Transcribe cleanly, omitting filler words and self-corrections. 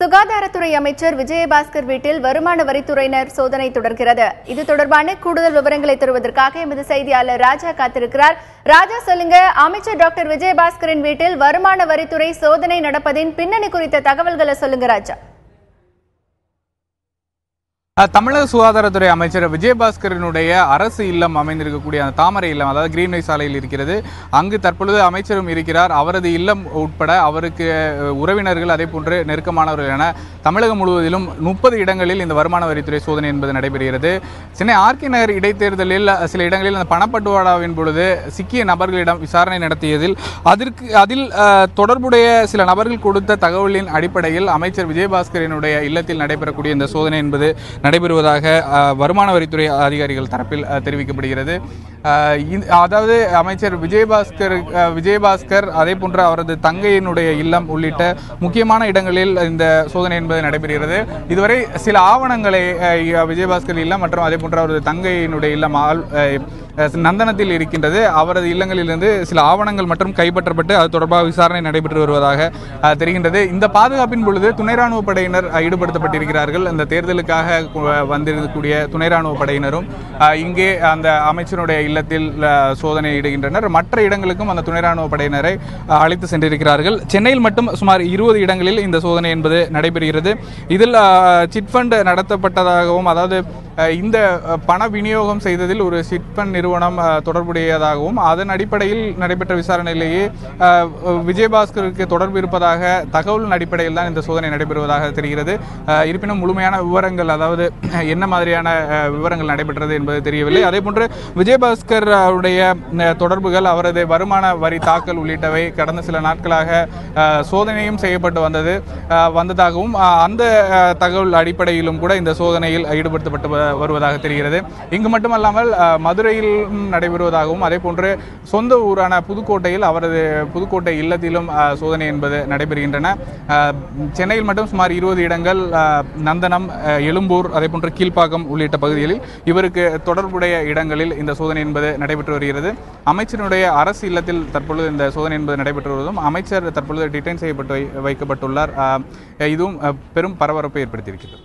சுகாதாரத்துறை அமைச்சர் விஜயபாஸ்கர் வீட்டில் வருமான வரித்துறையினர் சோதனை தொடர்கிறது. இது தொடர்பான கூடுதல் விவரங்களை தருவதற்காக எமது செய்தியாளர் ராஜா காத்திருக்கிறார். ராஜா, சொல்லுங்க, அமைச்சர் டாக்டர் விஜயபாஸ்கரின் வீட்டில் வருமான வரித்துறை சோதனை நடப்பதின் பின்னணி குறித்த தகவல்களை சொல்லுங்க ராஜா. தமிழக சுகாதாரத்துறை அமைச்சர் விஜயபாஸ்கரனுடைய அரசு இல்லம் அமைந்திருக்கக்கூடிய அந்த தாமரை இல்லம், அதாவது கிரீன்வே சாலையில் இருக்கிறது. அங்கு தற்பொழுது அமைச்சரும் இருக்கிறார். அவரது இல்லம் உட்பட அவருக்கு உறவினர்கள், அதே போன்று நெருக்கமானவர்கள் என தமிழகம் முழுவதிலும் 30 இடங்களில் இந்த வருமான வரித்துறை சோதனை என்பது நடைபெறுகிறது. சென்னை ஆர்கே நகர் இடைத்தேர்தலில் சில இடங்களில் அந்த பணப்பட்டுவாடாவின் பொழுது சிக்கிய நபர்களிடம் விசாரணை நடத்தியதில் அதில் தொடர்புடைய சில நபர்கள் கொடுத்த தகவலின் அடிப்படையில் அமைச்சர் விஜயபாஸ்கரனுடைய இல்லத்தில் நடைபெறக்கூடிய இந்த சோதனை என்பது நடைபெறுவதாக வருமான வரித்துறை அதிகாரிகள் தரப்பில் தெரிவிக்கப்படுகிறது. அதாவது அமைச்சர் விஜயபாஸ்கர் அதே போன்ற அவரது தங்கையினுடைய இல்லம் உள்ளிட்ட முக்கியமான இடங்களில் இந்த சோதனை என்பது நடைபெறுகிறது. இதுவரை சில ஆவணங்களை விஜயபாஸ்கர் இல்லம் மற்றும் அதே போன்ற அவரது தங்கையினுடைய இல்லம் நந்தனத்தில் இருக்கின்றது. அவரது இல்லங்களிலிருந்து சில ஆவணங்கள் மற்றும் கைப்பற்றப்பட்டு அது தொடர்பாக விசாரணை நடைபெற்று வருவதாக தெரிகின்றது. இந்த பாதுகாப்பின் பொழுது துணை ராணுவ படையினர் ஈடுபடுத்தப்பட்டிருக்கிறார்கள். அந்த தேர்தலுக்காக வந்திருக்கக்கூடிய துணை ராணுவ படையினரும் இங்கே அந்த அமைச்சருடைய இல்லத்தில் சோதனை இடுகின்றனர். மற்ற இடங்களுக்கும் அந்த துணை ராணுவ படையினரை அழைத்து சென்றிருக்கிறார்கள். சென்னையில் மட்டும் சுமார் 20 இடங்களில் இந்த சோதனை என்பது நடைபெறுகிறது. இதில் சிட்ஃபண்ட் நடத்தப்பட்டதாகவும், அதாவது இந்த பண விநியோகம் செய்ததில் ஒரு சிட்ஃபண்ட் நிறுவனம் தொடர்புடையதாகவும், அதன் அடிப்படையில் நடைபெற்ற விசாரணையிலேயே விஜயபாஸ்கருக்கு தொடர்பு இருப்பதாக தகவலின் அடிப்படையில் தான் இந்த சோதனை நடைபெறுவதாக தெரிகிறது. இருப்பினும் முழுமையான விவரங்கள், அதாவது என்ன மாதிரியான விவரங்கள் நடைபெற்றது என்பது தெரியவில்லை. அதே போன்று விஜயபாஸ்கர் உடைய தொடர்புகள், அவரது வருமான வரி தாக்கல் உள்ளிட்டவை கடந்த சில நாட்களாக சோதனையும் செய்யப்பட்டு வந்ததாகவும் அந்த தகவல் அடிப்படையிலும் கூட இந்த சோதனையில் ஈடுபடுத்தப்பட்டு வருவதாக தெரிகிறது. இங்கு மட்டுமல்லாமல் மதுரையில் நடைபெறுவதாகவும், அதே போன்று சொந்த ஊரான புதுக்கோட்டையில் அவரது புதுக்கோட்டை இல்லத்திலும் சோதனை என்பது நடைபெறுகின்றன. சென்னையில் மட்டும் சுமார் 20 இடங்கள், நந்தனம், எழும்பூர், அதே போன்று கீழ்ப்பாக்கம் உள்ளிட்ட பகுதிகளில் இவருக்கு தொடர்புடைய இடங்களில் இந்த சோதனை என்பது நடைபெற்று வருகிறது. அமைச்சருடைய அரசு இல்லத்தில் தற்பொழுது இந்த சோதனை என்பது நடைபெற்று வருவதும் அமைச்சர் தற்பொழுது டிடைன் செய்யப்பட்டு வைக்கப்பட்டுள்ளார். இதுவும் பெரும் பரபரப்பை ஏற்படுத்தியிருக்கிறது.